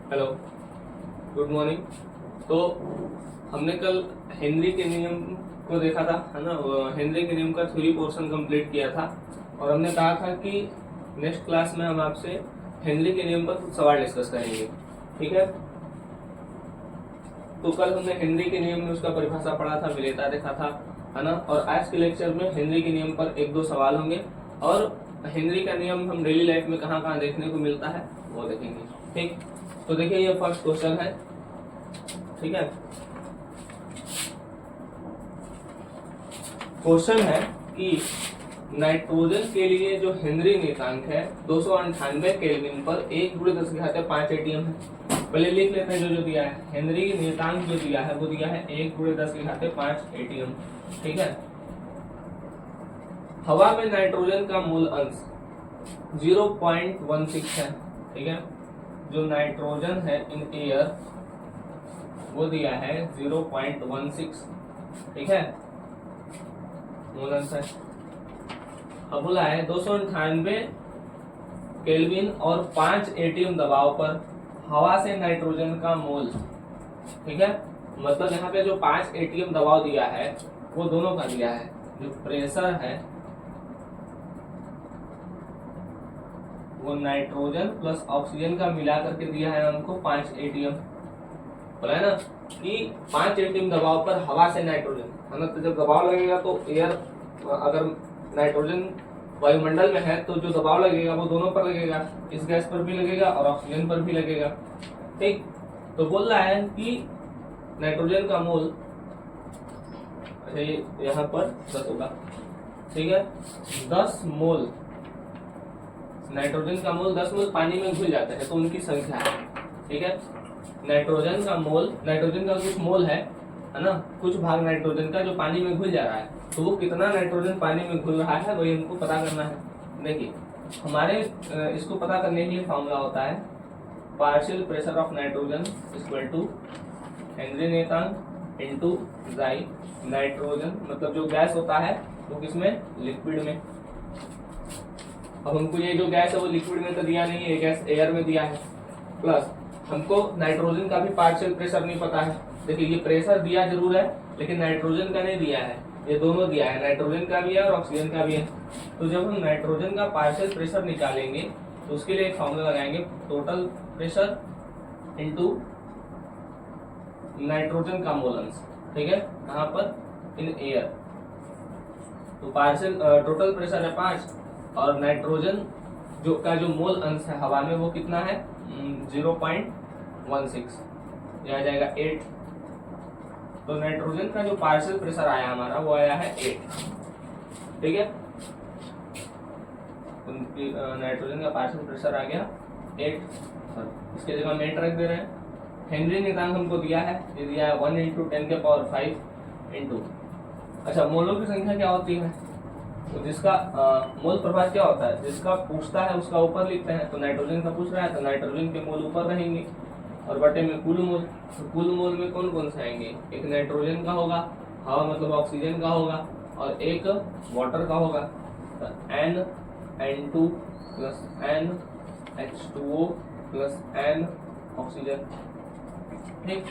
Hello, good morning. तो हमने कल हेनरी के नियम को देखा था, है ना। हेनरी के नियम का थ्योरी पोर्शन कंप्लीट किया था और हमने कहा था कि नेक्स्ट क्लास में हम आपसे हेनरी के नियम पर कुछ सवाल डिस्कस करेंगे, ठीक है। तो कल हमने हेनरी के नियम में उसका परिभाषा पढ़ा था, विलेयता देखा था, है ना। और आज के लेक्चर में हेनरी के नियम पर एक दो सवाल होंगे और हेनरी का नियम हम डेली लाइफ में कहाँ कहाँ देखने को मिलता है वो देखेंगे, ठीक। तो देखिए, ये फर्स्ट क्वेश्चन है, ठीक है। क्वेश्चन है कि नाइट्रोजन के लिए जो हेनरी नियतांक है 298 केल्विन पर 1 × 10⁵ एटीएम है। पहले लिख लेते हैं जो जो दिया है। हेनरी नियतांक जो दिया है वो दिया है 1 × 10⁵ एटीएम, ठीक है। हवा में नाइट्रोजन का मूल अंश 0.16 है, ठीक है। जो नाइट्रोजन है इन एयर वो दिया है 0.16, ठीक है, मूल अंश है। अब बोला है 298 केल्विन और 5 एटीएम दबाव पर हवा से नाइट्रोजन का मोल, ठीक है। मतलब यहाँ पे जो 5 एटीएम दबाव दिया है वो दोनों का दिया है। जो प्रेशर है वो नाइट्रोजन प्लस ऑक्सीजन का मिला करके दिया है हमको 5 एटीएम। बोला है ना कि 5 एटीएम दबाव पर हवा से नाइट्रोजन, है ना। तो जब दबाव लगेगा तो एयर, अगर नाइट्रोजन वायुमंडल में है तो जो दबाव लगेगा वो दोनों पर लगेगा, इस गैस पर भी लगेगा और ऑक्सीजन पर भी लगेगा, ठीक। तो बोल रहा है कि नाइट्रोजन का मोल, अच्छा ये यहाँ पर 10 होगा, ठीक है। 10 मोल नाइट्रोजन का मोल, 10 मोल पानी में घुल जाता है तो उनकी संख्या है, ठीक है। नाइट्रोजन का मोल, नाइट्रोजन का कुछ मोल है ना, कुछ भाग नाइट्रोजन का जो पानी में घुल जा रहा है, तो वो कितना नाइट्रोजन पानी में घुल रहा है वही हमको पता करना है। देखिए, हमारे इसको पता करने के लिए फॉर्मूला होता है partial pressure of nitrogen equal to Henry नियतांक इनटू जाई नाइट्रोजन, मतलब जो गैस होता है वो किसमें, लिक्विड में। अब हमको ये जो गैस है वो लिक्विड में तो दिया नहीं है, गैस एयर में दिया है, प्लस हमको नाइट्रोजन का भी पार्शियल प्रेशर नहीं पता है। देखिए, ये प्रेशर दिया जरूर है लेकिन नाइट्रोजन का नहीं दिया है, ये दोनों दिया है, नाइट्रोजन का भी है और ऑक्सीजन का भी है। तो जब हम नाइट्रोजन का पार्शियल प्रेशर निकालेंगे तो उसके लिए एक फॉर्मूला लगाएंगे, टोटल प्रेशर इनटू नाइट्रोजन का मोल अंश, ठीक है, यहाँ पर इन एयर। तो पार्शियल टोटल प्रेशर है 5 और नाइट्रोजन जो मोल अंश है हवा में वो कितना है, 0.16, यह आ जाएगा 8। तो नाइट्रोजन का जो पार्शियल प्रेशर आया हमारा वो आया है 8, ठीक है। नाइट्रोजन का पार्शियल प्रेशर आ गया 8, इसके जगह हम 8 रख दे रहे हैं। हेनरी नियतांक हमको दिया है, ये दिया है 1 × 10⁵ इंटू, अच्छा मोलों की संख्या क्या होती है, तो जिसका मोल प्रभाव क्या होता है, जिसका पूछता है उसका ऊपर लिखते हैं। तो नाइट्रोजन का पूछ रहा है तो नाइट्रोजन के मोल ऊपर रहेंगे और बटे में कुल मोल। तो कुल मोल में कौन कौन से आएंगे, एक नाइट्रोजन का होगा, हवा मतलब ऑक्सीजन का होगा, और एक वाटर का होगा। तो N2 plus NH2O plus N oxygen, ठीक।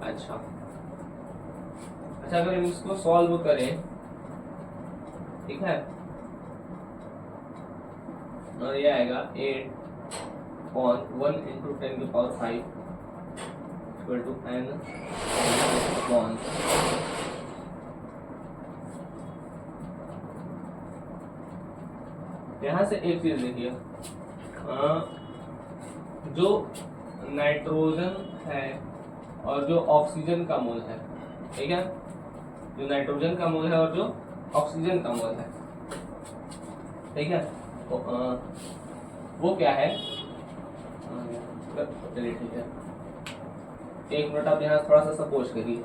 अच्छा, अगर हम इसको सॉल्व करें, ठीक है, और ये आएगा 8 1 × 10⁵ इक्वल टू N अपॉन, यहाँ से एक चीज देखिए, जो नाइट्रोजन है और जो ऑक्सीजन का मोल है, ठीक है, जो नाइट्रोजन का मोल है और जो ऑक्सीजन का मोल है, ठीक है, तो वो क्या है, चलिए ठीक है, 1 मिनट आप यहाँ थोड़ा सा सपोज करिए।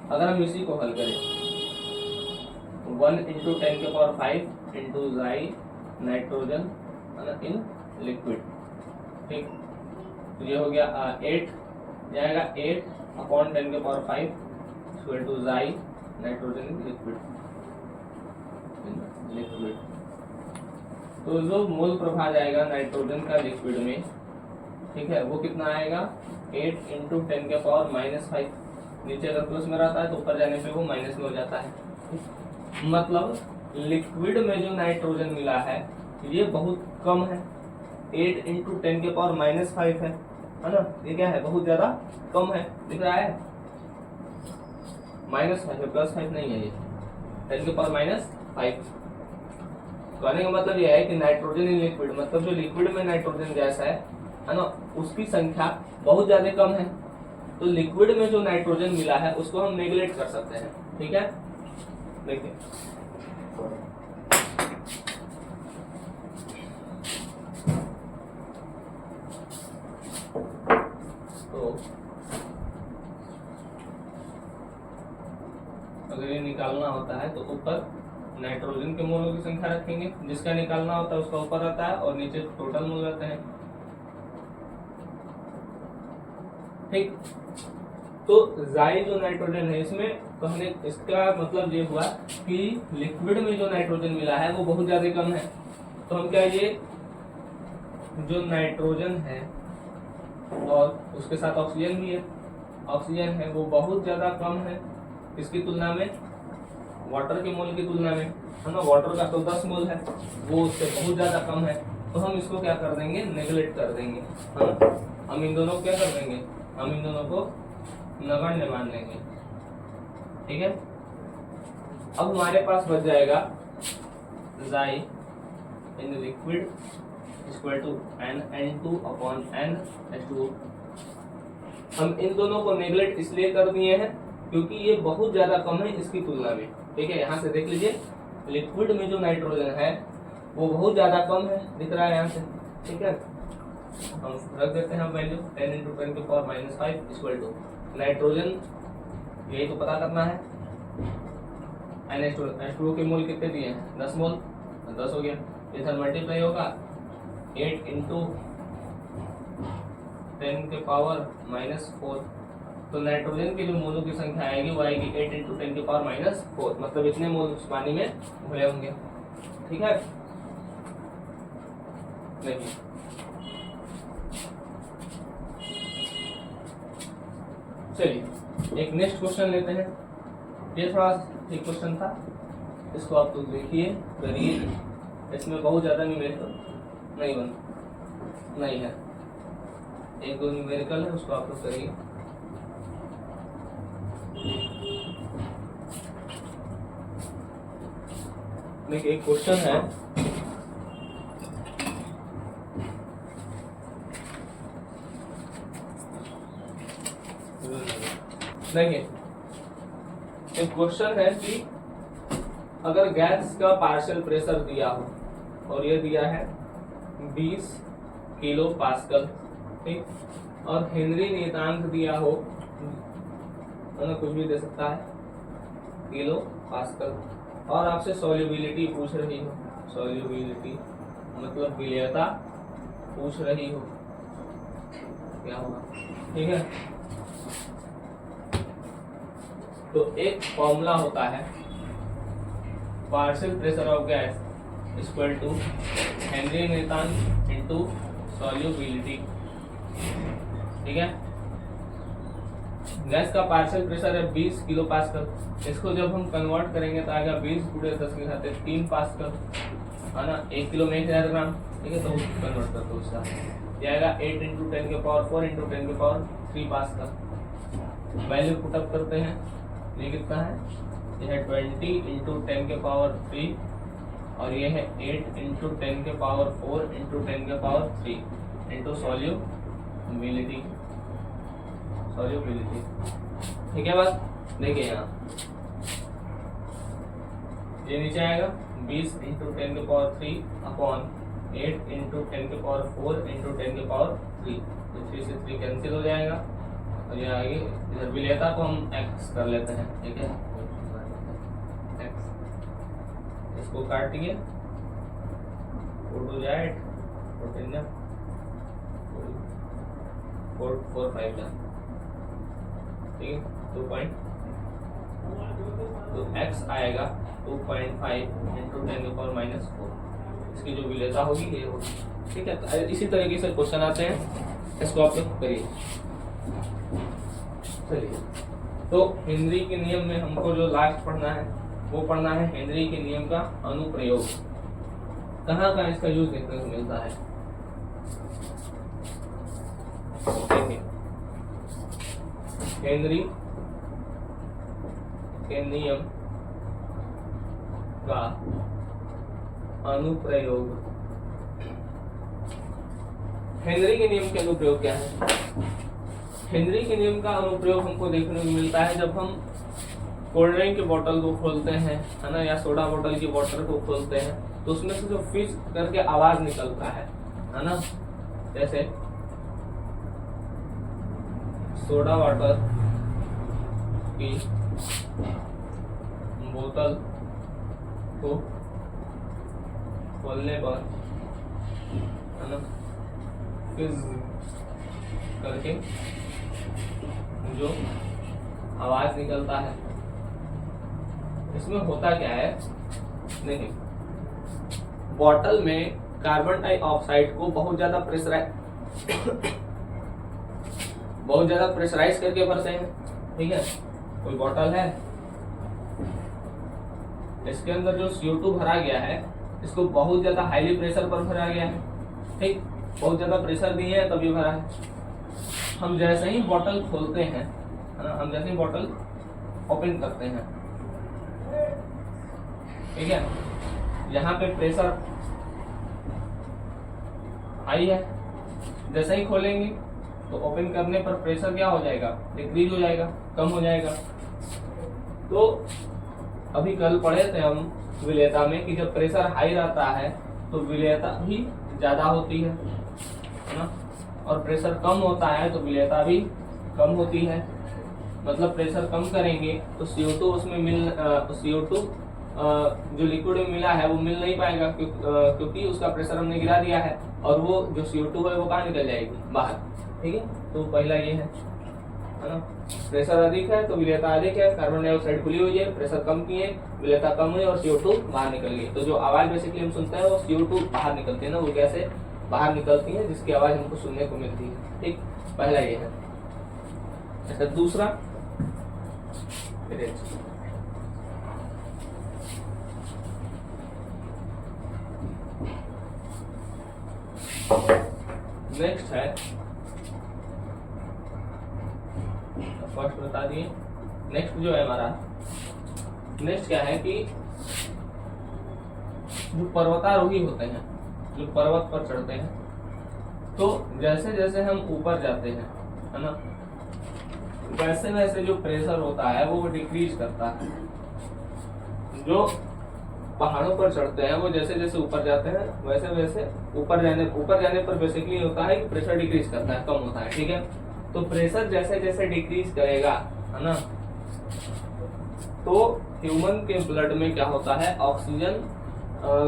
अगर हम इसी को हल करें 1 × 10⁵ इंटू जाई नाइट्रोजन इन लिक्विड, ठीक। तो ये हो गया 8 जाएगा, 8 अपॉन 10⁵ इक्वल टू जाई नाइट्रोजन इन लिक्विड। तो जो मोल प्रभाव जाएगा नाइट्रोजन का लिक्विड में ठीक है, वो कितना आएगा 8 इंटू 10 के पावर -5। नीचे अगर प्लस में रहता है तो ऊपर जाने पे वो माइनस में हो जाता है। मतलब लिक्विड में जो नाइट्रोजन मिला है ये बहुत कम है, 8 इंटू 10 के पावर -5 है ना। ये क्या है, बहुत ज्यादा कम है, दिख रहा है, -5 है, +5 नहीं है, ये 10 के पावर -5। कहने का मतलब यह है कि नाइट्रोजन इन लिक्विड, मतलब जो लिक्विड में नाइट्रोजन गैस है ना, उसकी संख्या बहुत ज्यादा कम है। तो लिक्विड में जो नाइट्रोजन मिला है उसको हम नेगलेक्ट कर सकते हैं। ठीक है, देखिए तो अगर ये निकालना होता है तो ऊपर नाइट्रोजन के मोलों की संख्या रखेंगे, जिसका निकालना होता है उसका ऊपर रहता है और नीचे टोटल मोल रहते हैं। ठीक, तो जाई जो नाइट्रोजन है इसमें कहने इसका मतलब ये हुआ कि लिक्विड में जो नाइट्रोजन मिला है वो बहुत ज्यादा कम है। तो हम क्या, ये जो नाइट्रोजन है और उसके साथ ऑक्सीजन भी है, ऑक्सीजन है वो बहुत ज्यादा कम है इसकी तुलना में, वाटर के मोल की तुलना में, है ना। वाटर का तो 10 मोल है, वो उससे बहुत ज्यादा कम है। तो हम इसको क्या कर देंगे, नेगलेक्ट कर देंगे। हाँ, हम इन दोनों को क्या कर देंगे, हम इन दोनों को नगण्य मान लेंगे। ठीक है, अब हमारे पास बच जाएगा जाई in liquid equal to N2/N2H2O। हम इन दोनों को नेगलेक्ट इसलिए कर दिए हैं क्योंकि ये बहुत ज्यादा कम है इसकी तुलना में। ठीक है, यहाँ से देख लीजिए, लिक्विड में जो नाइट्रोजन है वो बहुत ज्यादा कम है, दिख रहा है यहाँ से। ठीक है, हम रख देते हैं वैल्यू 10 इंटू 10 के पावर -5 इक्वल टू नाइट्रोजन, यही तो पता करना है। H2O के मोल कितने दिए हैं, 10 मोल, 10 हो गया। इधर मल्टीप्लाई होगा 8 इंटू 10 के पावर -4, तो नाइट्रोजन के जो मोलों की संख्या आएगी वो आएगी 8 इंटू 10 के पावर -4, मतलब इतने मोल उस पानी में घुले होंगे। ठीक है, देखिए चलिए एक नेक्स्ट क्वेश्चन लेते हैं। ये थोड़ा ठीक क्वेश्चन था, इसको आप लोग देखिए, करिए। इसमें बहुत ज्यादा न्यूमेरिकल नहीं है, 1-2 न्यूमेरिकल है, उसको आप लोग करिए। देखिए एक क्वेश्चन है, देखिए एक क्वेश्चन है कि अगर गैस का पार्शियल प्रेशर दिया हो और ये दिया है 20 किलो पास्कल, ठीक, और हेनरी नियतांक दिया हो, कुछ भी दे सकता है, किलो पास्कल, और आपसे सॉल्युबिलिटी पूछ रही हो, सॉल्युबिलिटी मतलब विलेयता पूछ रही हो, क्या होगा। ठीक है, तो एक फॉर्मूला होता है partial pressure of gas equal to Henry नियतांक इनटू सॉल्युबिलिटी। ठीक है, गैस का पार्शियल प्रेशर है 20 किलो पास्कल, इसको जब हम कन्वर्ट करेंगे तो आएगा 20 × 10 के साथ 3 पास्कल, है ना, 1 किलो में 1000 ग्राम। ठीक है, तो कन्वर्ट कर दो उसका, ये आएगा 8 इंटू 10 के पावर 4 इंटू 10 के पावर 3 पास्कल। वैल्यू पुटअप करते हैं, ये कितना है, ये है 20 इंटू 10 के पावर 3 और ये है 8 इंटू 10 के पावर 4 इंटू 10 के पावर 3 इंटू सॉल्युबिलिटी। ठीक है, बस देखिए यहाँ ये नीचे आएगा 20 इंटू 10 के पावर 3 अपॉन 8 इंटू 10 के पावर 4 इंटू 10 के पावर 3, तो 3 से 3 कैंसिल हो जाएगा और ये आगे इधर विलेयता को हम x कर लेते हैं। ठीक है, x, इसको काटिए, 4 2 जाए 4 3 जा 4 4 5 जा, ठीक है, 2 पॉइंट, तो x आएगा 2.5 इंटू 10 के पावर -4, इसकी जो विलेयता होगी ये होगी। ठीक है, तो इसी तरीके से क्वेश्चन आते हैं। इसको आप लोग करिए। चलिए, तो हेनरी के नियम में हमको जो लास्ट पढ़ना है वो पढ़ना है हेनरी के नियम का अनुप्रयोग। कहाँ कहाँ इसका यूज देखने को मिलता है? देखिए, हेनरी के नियम का अनुप्रयोग। हेनरी के नियम के अनुप्रयोग क्या है? हेनरी के नियम का अनुप्रयोग हमको देखने को मिलता है जब हम कोल्ड ड्रिंक की बोतल को खोलते हैं, है ना, या सोडा बोतल की बोतल को खोलते हैं, तो उसमें से जो फिश करके आवाज निकलता है ना, जैसे सोडा वाटर की बोतल को खोलने पर, है ना, फिज करके जो आवाज निकलता है, इसमें होता क्या है? देखिए, बॉटल में कार्बन डाइऑक्साइड को बहुत ज्यादा प्रेशराइज करके भरते हैं, ठीक है। कोई बॉटल है, इसके अंदर जो CO2 भरा गया है, इसको बहुत ज्यादा हाईली प्रेशर पर भरा गया है, ठीक, बहुत ज्यादा प्रेशर दिए है तभी भरा है। हम जैसे ही बॉटल खोलते हैं, है ना, हम जैसे ही बॉटल ओपन करते हैं, ठीक है, यहाँ पे प्रेशर हाई है, जैसे ही खोलेंगे तो ओपन करने पर प्रेशर क्या हो जाएगा? डिक्रीज हो जाएगा, कम हो जाएगा। तो अभी कल पढ़े थे हम विलेयता में कि जब प्रेशर हाई रहता है तो विलेयता भी ज्यादा होती है ना, और प्रेशर कम होता है तो विलेयता भी कम होती है। मतलब प्रेशर कम करेंगे तो CO2 उसमें CO2 जो लिक्विड में मिला है वो मिल नहीं पाएगा, क्योंकि उसका प्रेशर हमने गिरा दिया है, और वो जो CO2 है वो कहाँ निकल जाएगी? बाहर, ठीक है। तो पहला ये है ना, प्रेशर अधिक है तो विलेयता अधिक है, कार्बन डाइऑक्साइड खुली हुई है, प्रेशर कम किए, विलेयता कम हुई और CO2 बाहर निकल गई। तो जो आवाज बेसिकली हम सुनते हैं वो CO2 बाहर निकलती है ना, वो गैसें बाहर निकलती है जिसकी आवाज हमको सुनने को मिलती है, ठीक। पहला ये है। अच्छा, दूसरा नेक्स्ट है, फर्स्ट बता दिए। नेक्स्ट जो है हमारा, नेक्स्ट क्या है कि जो पर्वतारोही होते हैं, जो पर्वत पर चढ़ते हैं, तो जैसे जैसे हम ऊपर जाते हैं, है ना, वैसे वैसे जो प्रेशर होता है वो डिक्रीज करता है। जो पहाड़ों पर चढ़ते हैं वो जैसे जैसे ऊपर जाते हैं वैसे वैसे ऊपर जाने पर बेसिकली होता है कि प्रेशर डिक्रीज करता है, कम होता है, ठीक है। तो प्रेशर जैसे जैसे डिक्रीज करेगा, है ना, तो ह्यूमन के ब्लड में क्या होता है? ऑक्सीजन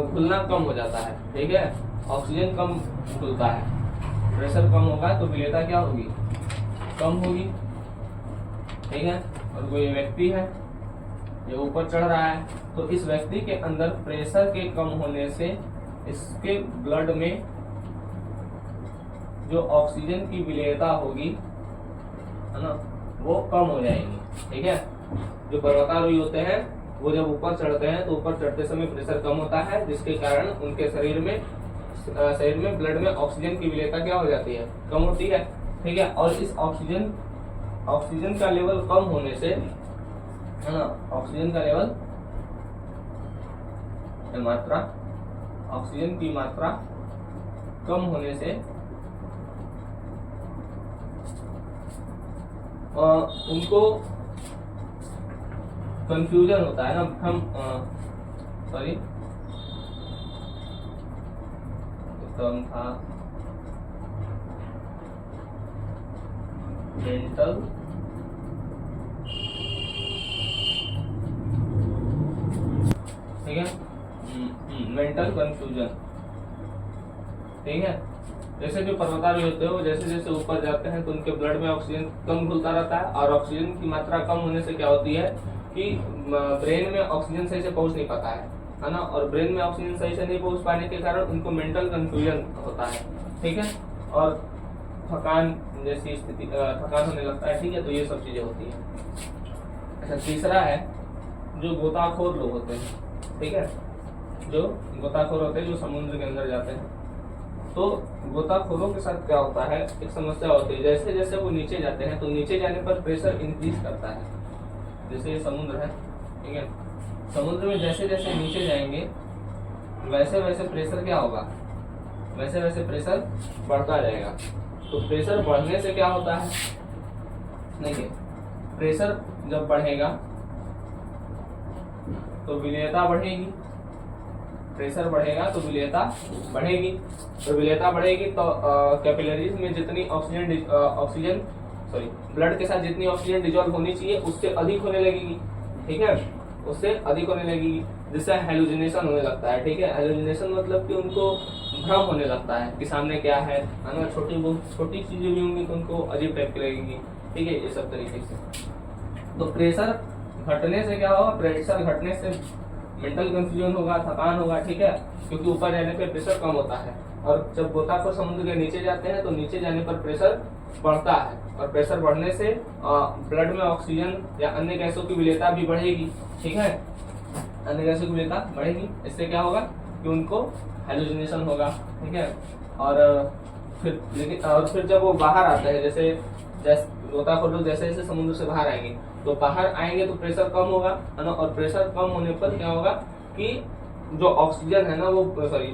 घुलना कम हो जाता है, ठीक है। ऑक्सीजन कम घुलता है, प्रेशर कम होगा तो विलेयता क्या होगी? कम होगी, ठीक है। और कोई व्यक्ति है ये ऊपर चढ़ रहा है, तो इस व्यक्ति के अंदर प्रेशर के कम होने से इसके ब्लड में जो ऑक्सीजन की विलेयता होगी, है ना, वो कम हो जाएगी, ठीक है। जो पर्वतारोही होते हैं वो जब ऊपर चढ़ते हैं तो ऊपर चढ़ते समय प्रेशर कम होता है, जिसके कारण उनके शरीर में ब्लड में ऑक्सीजन की विलेयता क्या हो जाती है? कम होती है, ठीक है। और इस ऑक्सीजन का लेवल कम होने से, है ना, ऑक्सीजन का लेवल ऑक्सीजन की मात्रा कम होने से उनको कंफ्यूजन होता है ना, हम सॉरी टर्म था मेंटल ठीक है, मेंटल कंफ्यूजन, ठीक है। जैसे जो पर्वतारोही होते हैं वो जैसे जैसे ऊपर जाते हैं तो उनके ब्लड में ऑक्सीजन कम घुलता रहता है, और ऑक्सीजन की मात्रा कम होने से क्या होती है कि ब्रेन में ऑक्सीजन सही से पहुंच नहीं पाता है ना, और ब्रेन में ऑक्सीजन सही से नहीं पहुंच पाने के कारण उनको मेंटल कंफ्यूजन होता है, ठीक है। और थकान जैसी स्थिति, थकान होने लगता है, ठीक है, तो ये सब चीजें होती है। अच्छा, तीसरा है जो गोताखोर लोग होते हैं, ठीक है, जो गोताखोर होते हैं जो समुद्र के अंदर जाते हैं, तो गोताखोरों के साथ क्या होता है, एक समस्या होती है, जैसे जैसे वो नीचे जाते हैं तो नीचे जाने पर प्रेशर इंक्रीज करता है। जैसे ये समुद्र है, ठीक है, समुद्र में जैसे जैसे नीचे जाएंगे वैसे वैसे प्रेशर क्या होगा, वैसे वैसे प्रेशर बढ़ता जाएगा। तो प्रेशर बढ़ने से क्या होता है, देखिए प्रेशर जब बढ़ेगा तो विलेयता बढ़ेगी, प्रेशर बढ़ेगा तो विलेयता बढ़ेगी, तो विलेयता बढ़ेगी तो कैपिलरीज में जितनी ऑक्सीजन ब्लड के साथ जितनी ऑक्सीजन डिजॉल्व होनी चाहिए उससे अधिक होने लगेगी, ठीक है, उससे अधिक होने लगेगी, जिससे हेलुसिनेशन होने लगता है, ठीक है। हेलुसिनेशन मतलब कि उनको भ्रम होने लगता है कि सामने क्या है ना, छोटी चीजें भी होंगी तो उनको अजीब टाइप की लगेगी, ठीक है, ये सब तरीके से। तो प्रेशर घटने से क्या होगा, प्रेशर घटने से मेंटल कंफ्यूजन होगा, थकान होगा, ठीक है, क्योंकि ऊपर जाने पे प्रेशर कम होता है, और जब गोताखोर समुद्र के नीचे जाते हैं तो नीचे जाने पर प्रेशर बढ़ता है, और प्रेशर बढ़ने से ब्लड में ऑक्सीजन या अन्य गैसों की विलेयता भी बढ़ेगी, ठीक है, अन्य गैसों की विलेयता बढ़ेगी। इससे क्या होगा कि उनको हेलुसिनेशन होगा, ठीक है, और फिर जब वो बाहर आता है, जैसे गोताखोर लोग जैसे जैसे समुद्र से बाहर आएंगे तो बाहर आएंगे तो प्रेशर कम होगा, है ना, और प्रेशर कम होने पर क्या होगा कि जो ऑक्सीजन है ना वो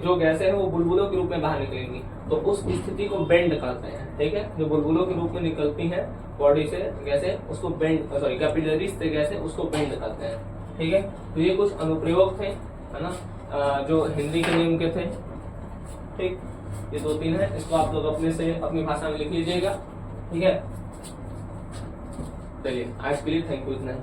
जो गैसें हैं वो बुलबुलों के रूप में बाहर निकलेंगी, तो उस स्थिति को बेंड करते हैं, ठीक है, जो बुलबुलों के रूप में निकलती हैं बॉडी से गैसें उसको बेंड कैपिलरीज से गैसें उसको बेंड करते हैं, ठीक है। तो ये कुछ अनुप्रयोग थे, है ना, जो हेनरी के नियम के थे, ठीक, ये 2-3 है, इसको आप लोग अपने से अपनी भाषा में लिख लीजिएगा, ठीक है। चलिए आज के लिए थैंक यू, इतना ही।